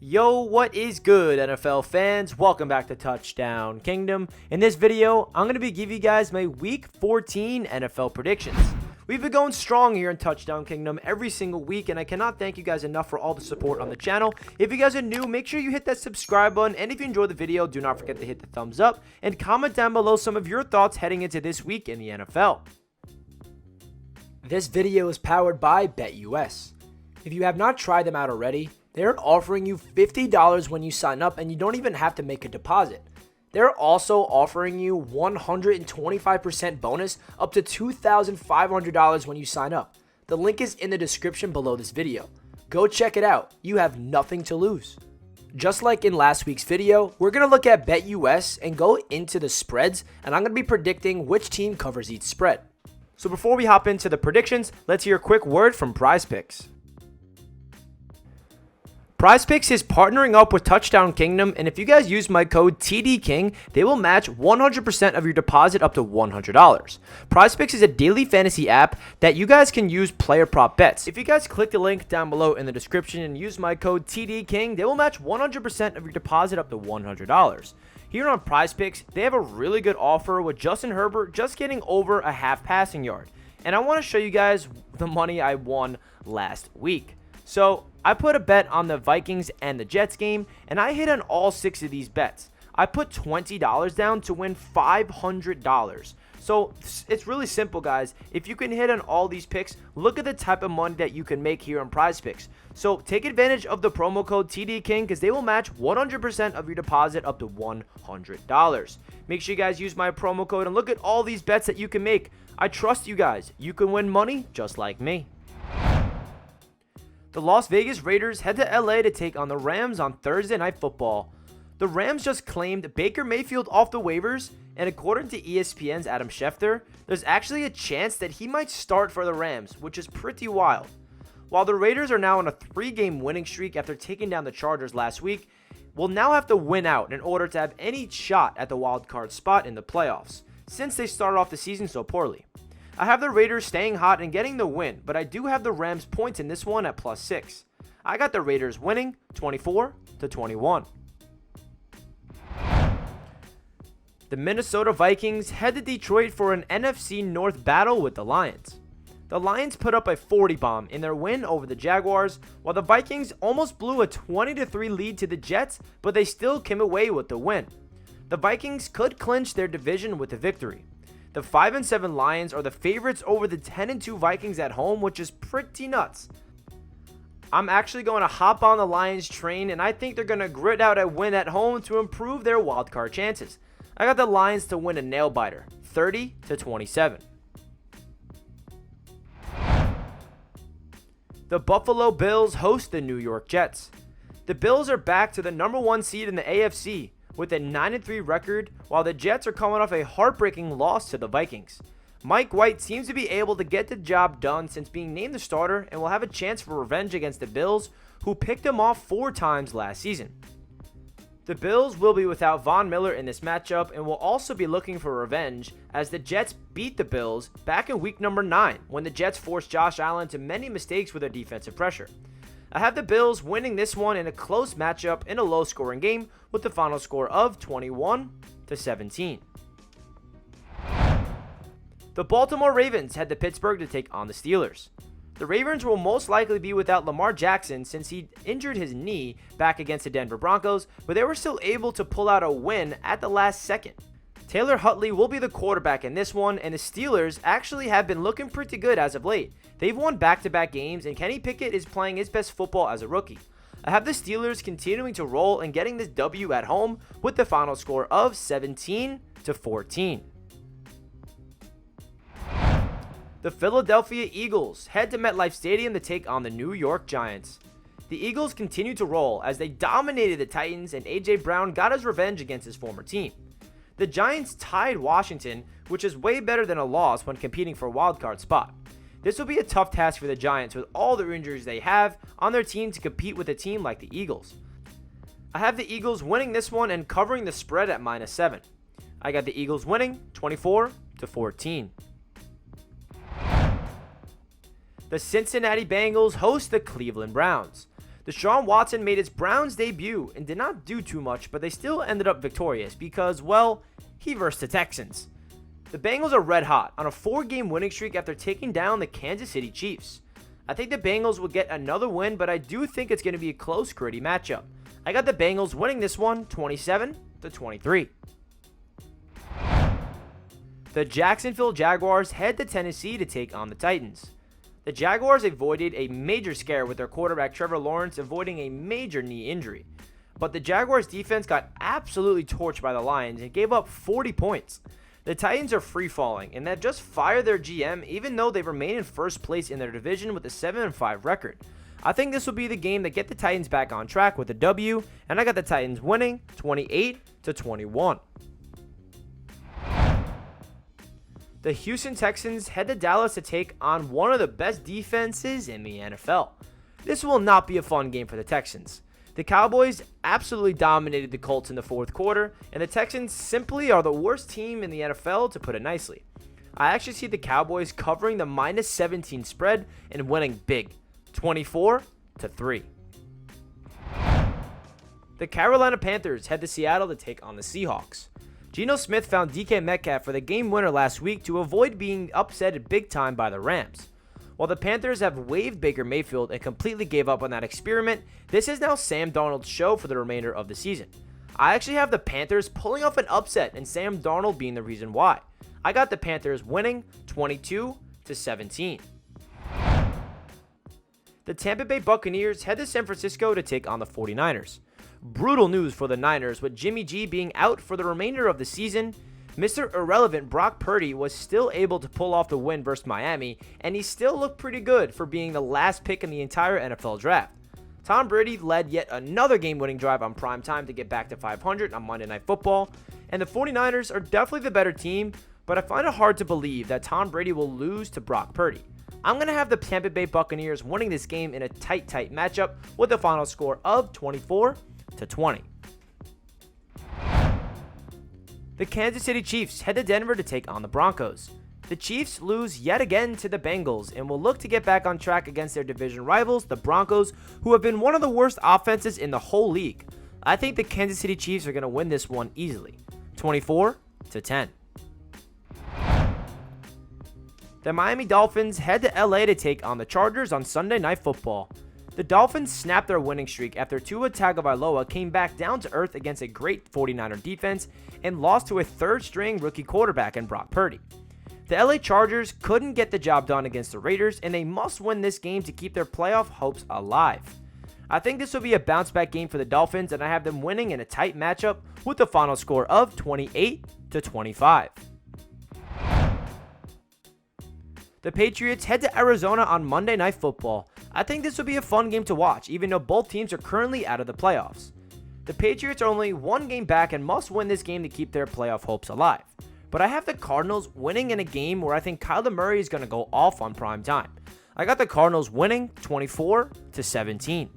Yo, what is good, NFL fans? Welcome back to Touchdown Kingdom. In this video, I'm going to be giving you guys my Week 14 NFL predictions. We've been going strong here in Touchdown Kingdom every single week, and I cannot thank you guys enough for all the support on the channel. If you guys are new, make sure you hit that subscribe button, and if you enjoyed the video, do not forget to hit the thumbs up, and comment down below some of your thoughts heading into this week in the NFL. This video is powered by BetUS. If you have not tried them out already, they're offering you $50 when you sign up, and you don't even have to make a deposit. They're also offering you 125% bonus up to $2,500 when you sign up. The link is in the description below this video. Go check it out. You have nothing to lose. Just like in last week's video, we're going to look at BetUS and go into the spreads, and I'm going to be predicting which team covers each spread. So before we hop into the predictions, let's hear a quick word from PrizePicks. PrizePicks is partnering up with Touchdown Kingdom, and if you guys use my code TDKING, they will match 100% of your deposit up to $100. PrizePicks is a daily fantasy app that you guys can use player prop bets. If you guys click the link down below in the description and use my code TDKING, they will match 100% of your deposit up to $100. Here on PrizePicks, they have a really good offer with Justin Herbert just getting over a half passing yard. And I want to show you guys the money I won last week. So I put a bet on the Vikings and the Jets game, and I hit on all 6 of these bets. I put $20 down to win $500. So it's really simple, guys. If you can hit on all these picks, look at the type of money that you can make here on PrizePicks. So take advantage of the promo code TDKING because they will match 100% of your deposit up to $100. Make sure you guys use my promo code and look at all these bets that you can make. I trust you guys. You can win money just like me. The Las Vegas Raiders head to LA to take on the Rams on Thursday Night Football. The Rams just claimed Baker Mayfield off the waivers, and according to ESPN's Adam Schefter, there's actually a chance that he might start for the Rams, which is pretty wild. While the Raiders are now on a 3-game winning streak after taking down the Chargers last week, will now have to win out in order to have any shot at the wild card spot in the playoffs, since they started off the season so poorly. I have the Raiders staying hot and getting the win, but I do have the Rams points in this one at +6. I got the Raiders winning 24-21. The Minnesota Vikings head to Detroit for an NFC North battle with the Lions. The Lions put up a 40 bomb in their win over the Jaguars, while the Vikings almost blew a 20-3 lead to the Jets, but they still came away with the win. The Vikings could clinch their division with the victory. The 5-7 Lions are the favorites over the 10-2 Vikings at home, which is pretty nuts. I'm actually going to hop on the Lions train, and I think they're going to grit out a win at home to improve their wildcard chances. I got the Lions to win a nail-biter, 30-27. The Buffalo Bills host the New York Jets. The Bills are back to the number 1 seed in the AFC, with a 9-3 record, while the Jets are coming off a heartbreaking loss to the Vikings. Mike White seems to be able to get the job done since being named the starter and will have a chance for revenge against the Bills, who picked him off 4 times last season. The Bills will be without Von Miller in this matchup and will also be looking for revenge as the Jets beat the Bills back in week number 9 when the Jets forced Josh Allen to many mistakes with their defensive pressure. I have the Bills winning this one in a close matchup in a low-scoring game with the final score of 21-17. The Baltimore Ravens head to Pittsburgh to take on the Steelers. The Ravens will most likely be without Lamar Jackson since he injured his knee back against the Denver Broncos, but they were still able to pull out a win at the last second. Taylor Huntley will be the quarterback in this one, and the Steelers actually have been looking pretty good as of late. They've won back-to-back games, and Kenny Pickett is playing his best football as a rookie. I have the Steelers continuing to roll and getting this W at home with the final score of 17-14. The Philadelphia Eagles head to MetLife Stadium to take on the New York Giants. The Eagles continue to roll as they dominated the Titans, and A.J. Brown got his revenge against his former team. The Giants tied Washington, which is way better than a loss when competing for a wildcard spot. This will be a tough task for the Giants with all the injuries they have on their team to compete with a team like the Eagles. I have the Eagles winning this one and covering the spread at -7. I got the Eagles winning 24-14. The Cincinnati Bengals host the Cleveland Browns. Deshaun Watson made his Browns debut and did not do too much, but they still ended up victorious because, well, he versed the Texans. The Bengals are red hot on a 4-game winning streak after taking down the Kansas City Chiefs. I think the Bengals will get another win, but I do think it's going to be a close, gritty matchup. I got the Bengals winning this one 27-23. The Jacksonville Jaguars head to Tennessee to take on the Titans. The Jaguars avoided a major scare with their quarterback Trevor Lawrence avoiding a major knee injury. But the Jaguars defense got absolutely torched by the Lions and gave up 40 points. The Titans are free falling and they've just fired their GM even though they remain in first place in their division with a 7-5 record. I think this will be the game that get the Titans back on track with a W, and I got the Titans winning 28-21. The Houston Texans head to Dallas to take on one of the best defenses in the NFL. This will not be a fun game for the Texans. The Cowboys absolutely dominated the Colts in the fourth quarter, and the Texans simply are the worst team in the NFL, to put it nicely. I actually see the Cowboys covering the -17 spread and winning big, 24-3. The Carolina Panthers head to Seattle to take on the Seahawks. Geno Smith found DK Metcalf for the game winner last week to avoid being upset big time by the Rams. While the Panthers have waived Baker Mayfield and completely gave up on that experiment, this is now Sam Darnold's show for the remainder of the season. I actually have the Panthers pulling off an upset and Sam Darnold being the reason why. I got the Panthers winning 22-17. The Tampa Bay Buccaneers head to San Francisco to take on the 49ers. Brutal news for the Niners, with Jimmy G being out for the remainder of the season. Mr. Irrelevant Brock Purdy was still able to pull off the win versus Miami, and he still looked pretty good for being the last pick in the entire NFL draft. Tom Brady led yet another game-winning drive on prime time to get back to 500 on Monday Night Football, and the 49ers are definitely the better team, but I find it hard to believe that Tom Brady will lose to Brock Purdy. I'm going to have the Tampa Bay Buccaneers winning this game in a tight matchup with a final score of 24-20. The Kansas City Chiefs head to Denver to take on the Broncos. The Chiefs lose yet again to the Bengals and will look to get back on track against their division rivals, the Broncos, who have been one of the worst offenses in the whole league. I think the Kansas City Chiefs are going to win this one easily, 24-10. The Miami Dolphins head to LA to take on the Chargers on Sunday Night Football. The Dolphins snapped their winning streak after Tua Tagovailoa came back down to earth against a great 49er defense and lost to a third-string rookie quarterback in Brock Purdy. The LA Chargers couldn't get the job done against the Raiders, and they must win this game to keep their playoff hopes alive. I think this will be a bounce-back game for the Dolphins, and I have them winning in a tight matchup with the final score of 28-25. The Patriots head to Arizona on Monday Night Football. I think this will be a fun game to watch, even though both teams are currently out of the playoffs. The Patriots are only one game back and must win this game to keep their playoff hopes alive. But I have the Cardinals winning in a game where I think Kyler Murray is going to go off on prime time. I got the Cardinals winning 24-17.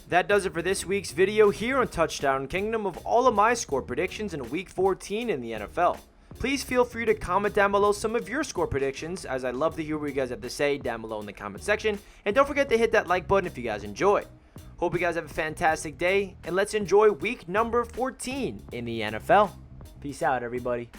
That does it for this week's video here on Touchdown Kingdom of all of my score predictions in Week 14 in the NFL. Please feel free to comment down below some of your score predictions, as I love to hear what you guys have to say down below in the comment section. And don't forget to hit that like button if you guys enjoy. Hope you guys have a fantastic day, and let's enjoy week number 14 in the NFL. Peace out, everybody.